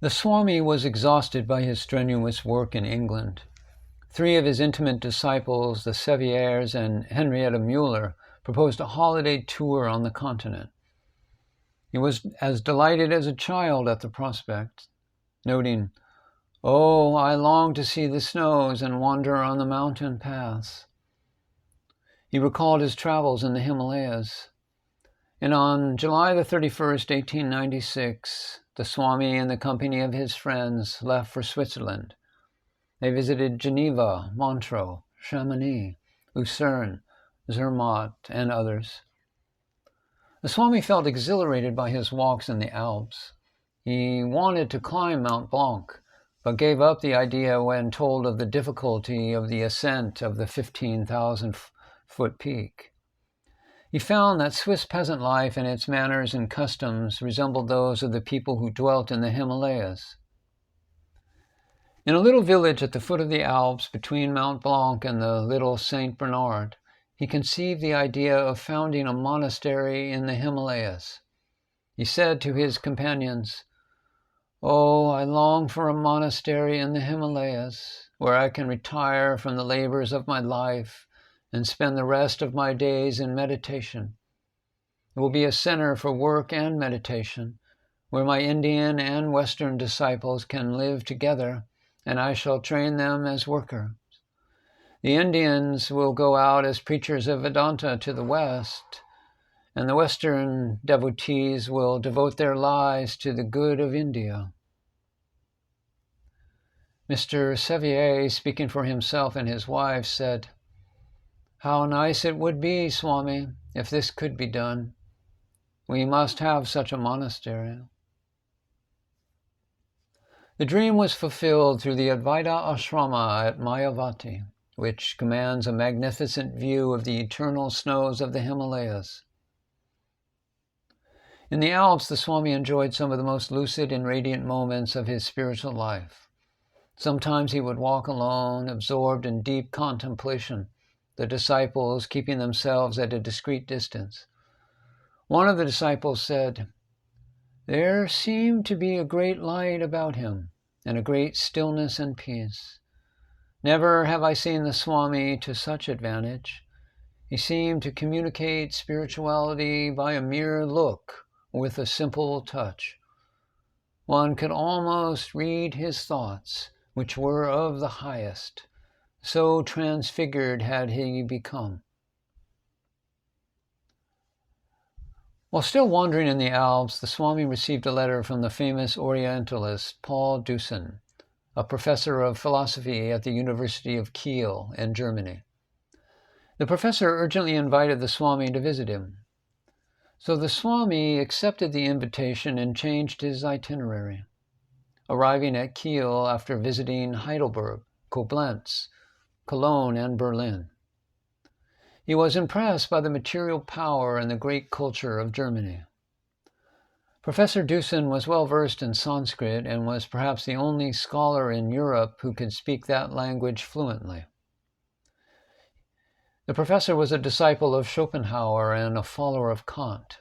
The Swami was exhausted by his strenuous work in England. 3 of his intimate disciples, the Seviers and Henrietta Mueller, proposed a holiday tour on the continent. He was as delighted as a child at the prospect, noting, "Oh, I long to see the snows and wander on the mountain paths." He recalled his travels in the Himalayas. And on July the 31st, 1896, the Swami, in the company of his friends, left for Switzerland. They visited Geneva, Montreux, Chamonix, Lucerne, Zermatt, and others. The Swami felt exhilarated by his walks in the Alps. He wanted to climb Mount Blanc, but gave up the idea when told of the difficulty of the ascent of the 15,000-foot peak. He found that Swiss peasant life and its manners and customs resembled those of the people who dwelt in the Himalayas. In a little village at the foot of the Alps, between Mount Blanc and the little Saint Bernard, he conceived the idea of founding a monastery in the Himalayas. He said to his companions, "Oh, I long for a monastery in the Himalayas, where I can retire from the labors of my life and spend the rest of my days in meditation. It will be a center for work and meditation, where my Indian and Western disciples can live together, and I shall train them as workers. The Indians will go out as preachers of Vedanta to the West, and the Western devotees will devote their lives to the good of India." Mr. Sevier, speaking for himself and his wife, said, "How nice it would be, Swami, if this could be done. We must have such a monastery." The dream was fulfilled through the Advaita Ashrama at Mayavati, which commands a magnificent view of the eternal snows of the Himalayas. In the Alps, the Swami enjoyed some of the most lucid and radiant moments of his spiritual life. Sometimes he would walk alone, absorbed in deep contemplation, the disciples keeping themselves at a discreet distance. One of the disciples said, "There seemed to be a great light about him, and a great stillness and peace. Never have I seen the Swami to such advantage. He seemed to communicate spirituality by a mere look or with a simple touch. One could almost read his thoughts, which were of the highest. So transfigured had he become." While still wandering in the Alps, the Swami received a letter from the famous Orientalist Paul Deussen, a professor of philosophy at the University of Kiel in Germany. The professor urgently invited the Swami to visit him. So the Swami accepted the invitation and changed his itinerary, arriving at Kiel after visiting Heidelberg, Koblenz, Cologne, and Berlin. He was impressed by the material power and the great culture of Germany. Professor Deussen was well versed in Sanskrit and was perhaps the only scholar in Europe who could speak that language fluently. The professor was a disciple of Schopenhauer and a follower of Kant.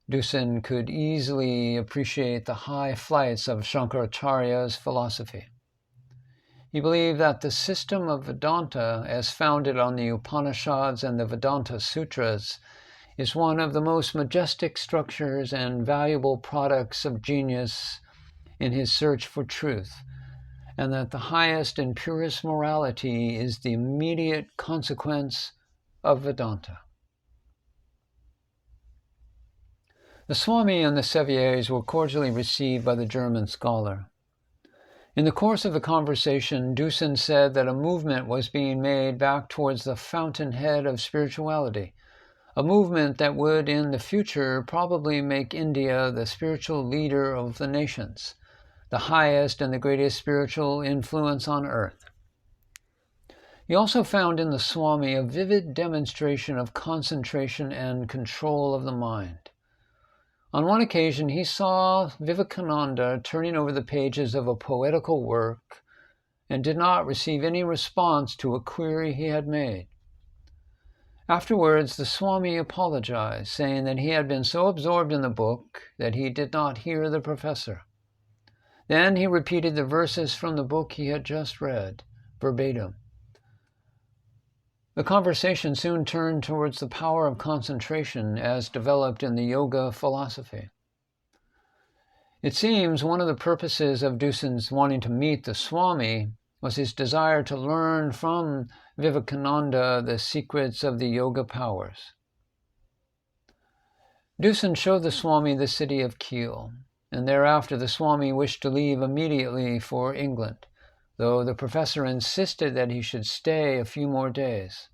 Deussen could easily appreciate the high flights of Shankaracharya's philosophy. He believed that the system of Vedanta, as founded on the Upanishads and the Vedanta Sutras, is one of the most majestic structures and valuable products of genius in his search for truth, and that the highest and purest morality is the immediate consequence of Vedanta. The Swami and the Seviers were cordially received by the German scholar. In the course of the conversation, Deussen said that a movement was being made back towards the fountainhead of spirituality, a movement that would in the future probably make India the spiritual leader of the nations, the highest and the greatest spiritual influence on earth. He also found in the Swami a vivid demonstration of concentration and control of the mind. On one occasion, he saw Vivekananda turning over the pages of a poetical work and did not receive any response to a query he had made. Afterwards, the Swami apologized, saying that he had been so absorbed in the book that he did not hear the professor. Then he repeated the verses from the book he had just read, verbatim. The conversation soon turned towards the power of concentration as developed in the yoga philosophy. It seems one of the purposes of Dusan's wanting to meet the Swami was his desire to learn from Vivekananda the secrets of the yoga powers. Dusan showed the Swami the city of Kiel, and thereafter the Swami wished to leave immediately for England, though the professor insisted that he should stay a few more days.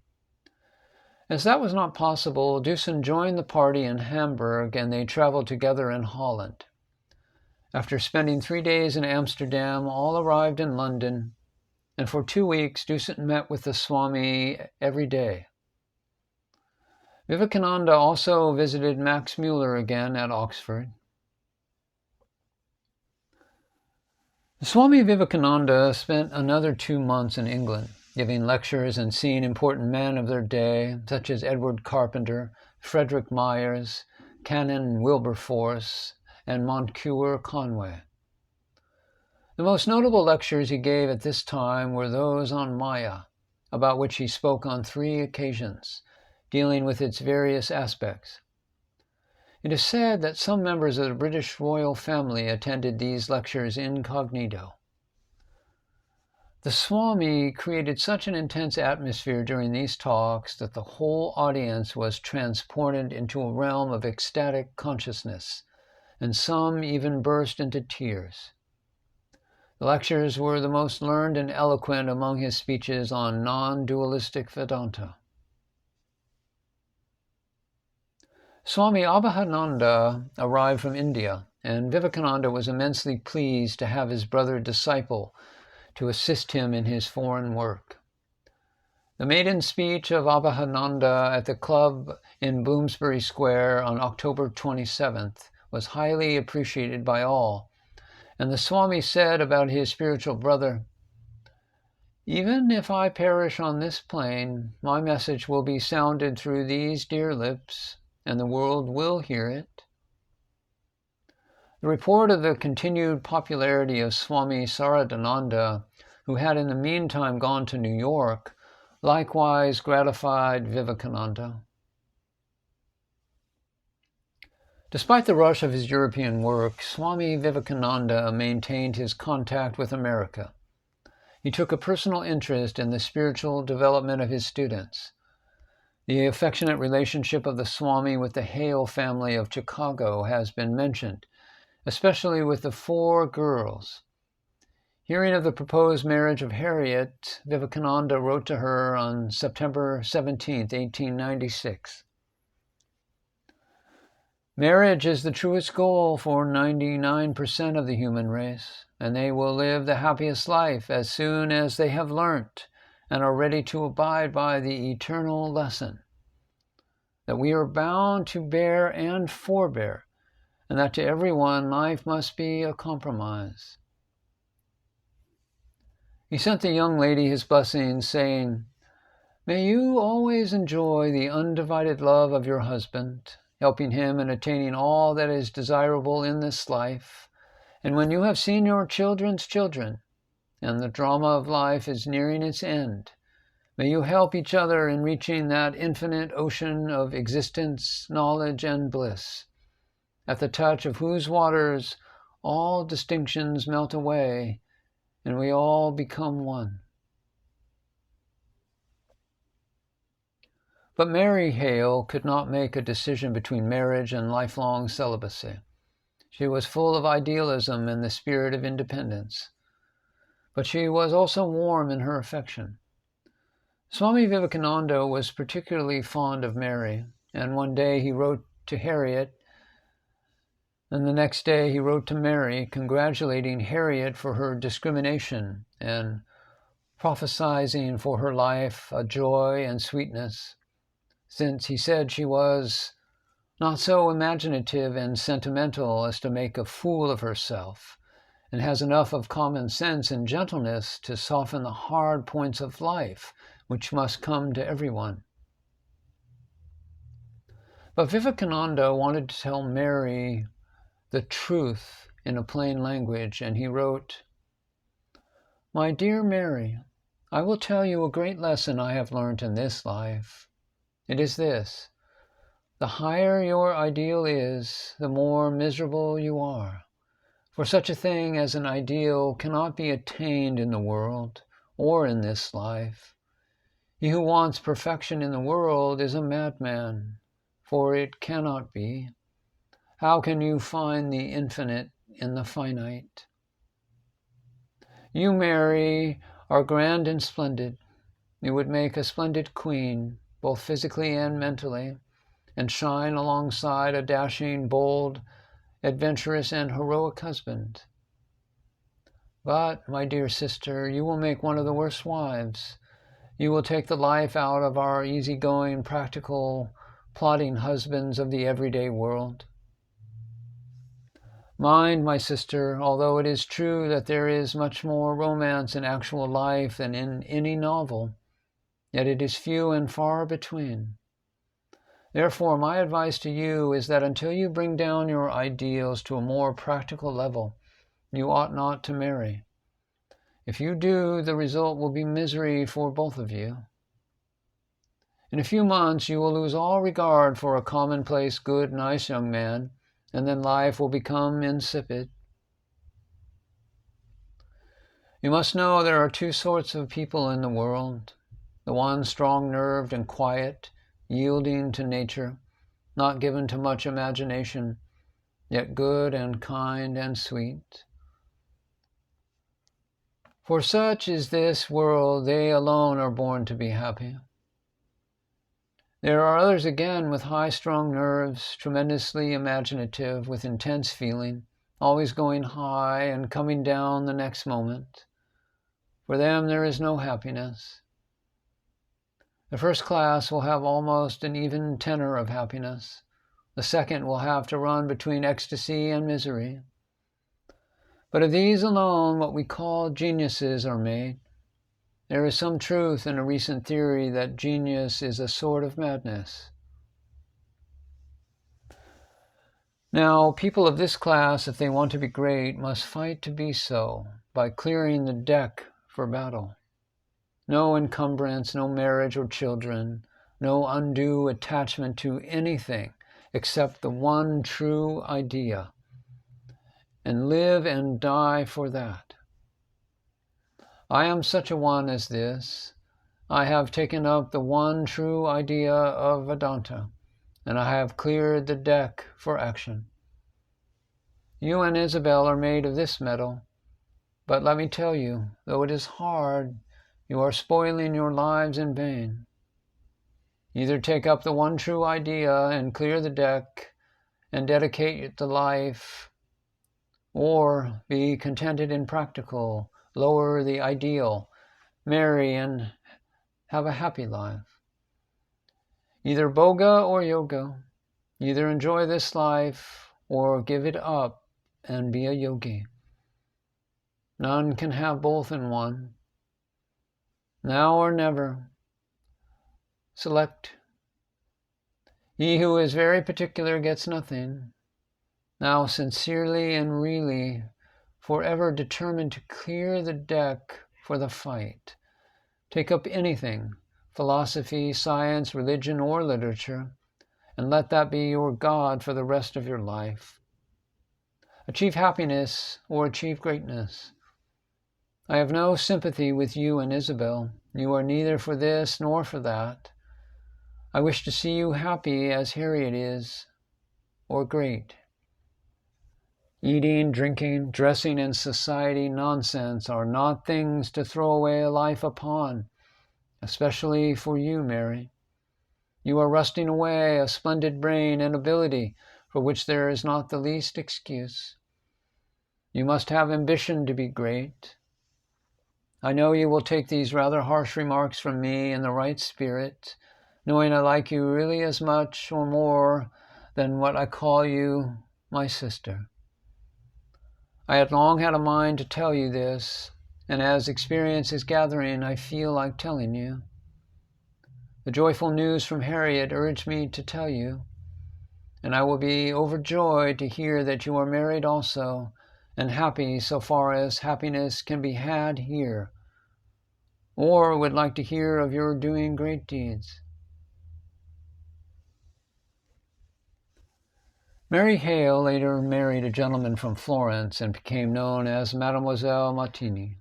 As that was not possible, Dusan joined the party in Hamburg, and they traveled together in Holland. After spending 3 days in Amsterdam, all arrived in London, and for 2 weeks Dusan met with the Swami every day. Vivekananda also visited Max Muller again at Oxford. Swami Vivekananda spent another 2 months in England, giving lectures and seeing important men of their day, such as Edward Carpenter, Frederick Myers, Canon Wilberforce, and Moncure Conway. The most notable lectures he gave at this time were those on Maya, about which he spoke on 3 occasions, dealing with its various aspects. It is said that some members of the British royal family attended these lectures incognito. The Swami created such an intense atmosphere during these talks that the whole audience was transported into a realm of ecstatic consciousness, and some even burst into tears. The lectures were the most learned and eloquent among his speeches on non-dualistic Vedanta. Swami Abhayananda arrived from India, and Vivekananda was immensely pleased to have his brother disciple to assist him in his foreign work. The maiden speech of Abhayananda at the club in Bloomsbury Square on October 27th was highly appreciated by all, and the Swami said about his spiritual brother, "Even if I perish on this plane, my message will be sounded through these dear lips, and the world will hear it." The report of the continued popularity of Swami Saradananda, who had in the meantime gone to New York, likewise gratified Vivekananda. Despite the rush of his European work, Swami Vivekananda maintained his contact with America. He took a personal interest in the spiritual development of his students. The affectionate relationship of the Swami with the Hale family of Chicago has been mentioned, especially with the 4 girls. Hearing of the proposed marriage of Harriet, Vivekananda wrote to her on September 17, 1896. "Marriage is the truest goal for 99% of the human race, and they will live the happiest life as soon as they have learnt and are ready to abide by the eternal lesson, that we are bound to bear and forbear, and that to everyone life must be a compromise." He sent the young lady his blessings, saying, "May you always enjoy the undivided love of your husband, helping him in attaining all that is desirable in this life, and when you have seen your children's children, and the drama of life is nearing its end, may you help each other in reaching that infinite ocean of existence, knowledge, and bliss, at the touch of whose waters all distinctions melt away, and we all become one." But Mary Hale could not make a decision between marriage and lifelong celibacy. She was full of idealism and the spirit of independence, but she was also warm in her affection. Swami Vivekananda was particularly fond of Mary, and one day he wrote to Harriet, and the next day he wrote to Mary, congratulating Harriet for her discrimination and prophesying for her life a joy and sweetness, since he said she was not so imaginative and sentimental as to make a fool of herself, and has enough of common sense and gentleness to soften the hard points of life, which must come to everyone. But Vivekananda wanted to tell Mary the truth in a plain language, and he wrote, "My dear Mary, I will tell you a great lesson I have learnt in this life. It is this: the higher your ideal is, the more miserable you are. For such a thing as an ideal cannot be attained in the world or in this life. He who wants perfection in the world is a madman, for it cannot be. How can you find the infinite in the finite? You, Mary, are grand and splendid. You would make a splendid queen, both physically and mentally, and shine alongside a dashing, bold, adventurous, and heroic husband. But, my dear sister, you will make one of the worst wives. You will take the life out of our easygoing, practical, plodding husbands of the everyday world. Mind, my sister, although it is true that there is much more romance in actual life than in any novel, yet it is few and far between. Therefore, my advice to you is that until you bring down your ideals to a more practical level, you ought not to marry. If you do, the result will be misery for both of you. In a few months, you will lose all regard for a commonplace, good, nice young man, and then life will become insipid. You must know there are two sorts of people in the world. The one strong-nerved and quiet, yielding to nature, not given to much imagination, yet good and kind and sweet. For such is this world, they alone are born to be happy. There are others again with high-strung nerves, tremendously imaginative, with intense feeling, always going high and coming down the next moment. For them there is no happiness. The first class will have almost an even tenor of happiness. The second will have to run between ecstasy and misery. But of these alone, what we call geniuses are made. There is some truth in a recent theory that genius is a sort of madness. Now, people of this class, if they want to be great, must fight to be so by clearing the deck for battle. No encumbrance, no marriage or children, no undue attachment to anything except the one true idea, and live and die for that. I am such a one as this. I have taken up the one true idea of Vedanta, and I have cleared the deck for action. You and Isabel are made of this metal, but let me tell you, though it is hard, you are spoiling your lives in vain. Either take up the one true idea and clear the deck and dedicate the life, or be contented and practical, lower the ideal, marry and have a happy life. Either boga or yoga. Either enjoy this life or give it up and be a yogi. None can have both in one. Now or never. Select. He who is very particular gets nothing. Now sincerely and really, forever determined to clear the deck for the fight. Take up anything, philosophy, science, religion, or literature, and let that be your God for the rest of your life. Achieve happiness or achieve greatness. I have no sympathy with you and Isabel. You are neither for this nor for that. I wish to see you happy as Harriet is, or great. Eating, drinking, dressing, and society nonsense are not things to throw away a life upon, especially for you, Mary. You are rusting away a splendid brain and ability for which there is not the least excuse. You must have ambition to be great. I know you will take these rather harsh remarks from me in the right spirit, knowing I like you really as much or more than what I call you my sister. I had long had a mind to tell you this, and as experience is gathering, I feel like telling you. The joyful news from Harriet urged me to tell you, and I will be overjoyed to hear that you are married also, and happy so far as happiness can be had here, or would like to hear of your doing great deeds. Mary Hale later married a gentleman from Florence and became known as Mademoiselle Martini.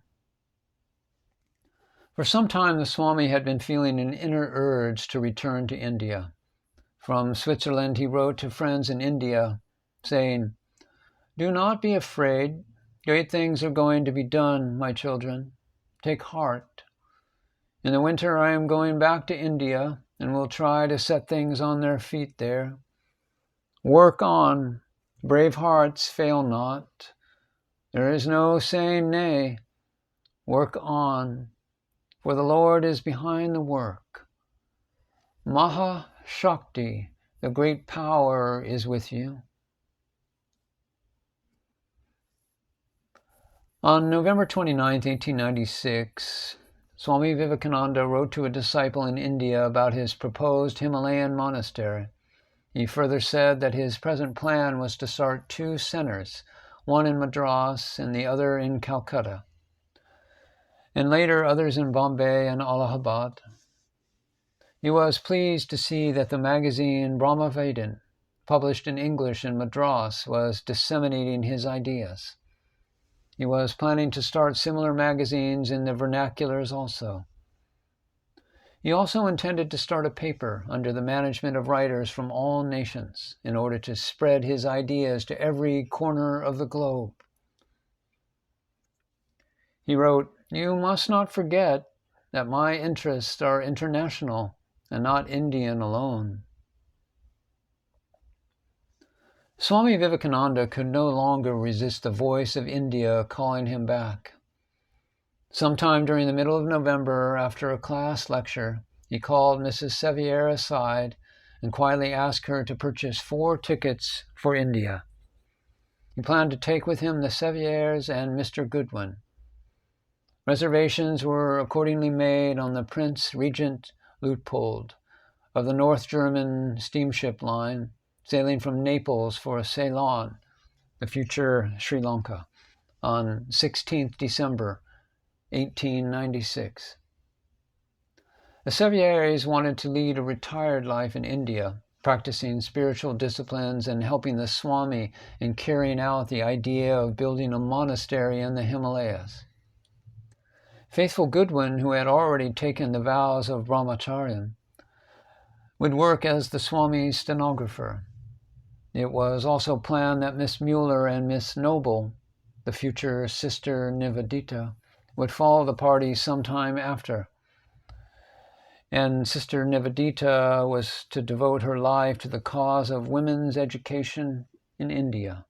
For some time, the Swami had been feeling an inner urge to return to India. From Switzerland, he wrote to friends in India, saying, "Do not be afraid. Great things are going to be done, my children. Take heart. In the winter, I am going back to India and will try to set things on their feet there. Work on. Brave hearts fail not. There is no saying nay. Work on, for the Lord is behind the work. Maha Shakti, the great power, is with you." On November 29, 1896, Swami Vivekananda wrote to a disciple in India about his proposed Himalayan monastery. He further said that his present plan was to start 2 centers, one in Madras and the other in Calcutta, and later others in Bombay and Allahabad. He was pleased to see that the magazine Brahmavedant, published in English in Madras, was disseminating his ideas. He was planning to start similar magazines in the vernaculars also. He also intended to start a paper under the management of writers from all nations in order to spread his ideas to every corner of the globe. He wrote, "You must not forget that my interests are international and not Indian alone." Swami Vivekananda could no longer resist the voice of India calling him back. Sometime during the middle of November, after a class lecture, he called Mrs. Sevier aside and quietly asked her to purchase 4 tickets for India. He planned to take with him the Seviers and Mr. Goodwin. Reservations were accordingly made on the Prince Regent Luitpold of the North German steamship line, sailing from Naples for Ceylon, the future Sri Lanka, on 16th December 1896. The Seviers wanted to lead a retired life in India, practicing spiritual disciplines and helping the Swami in carrying out the idea of building a monastery in the Himalayas. Faithful Goodwin, who had already taken the vows of Brahmacharya, would work as the Swami's stenographer. It was also planned that Miss Mueller and Miss Noble, the future Sister Nivedita, would follow the party sometime after. And Sister Nivedita was to devote her life to the cause of women's education in India.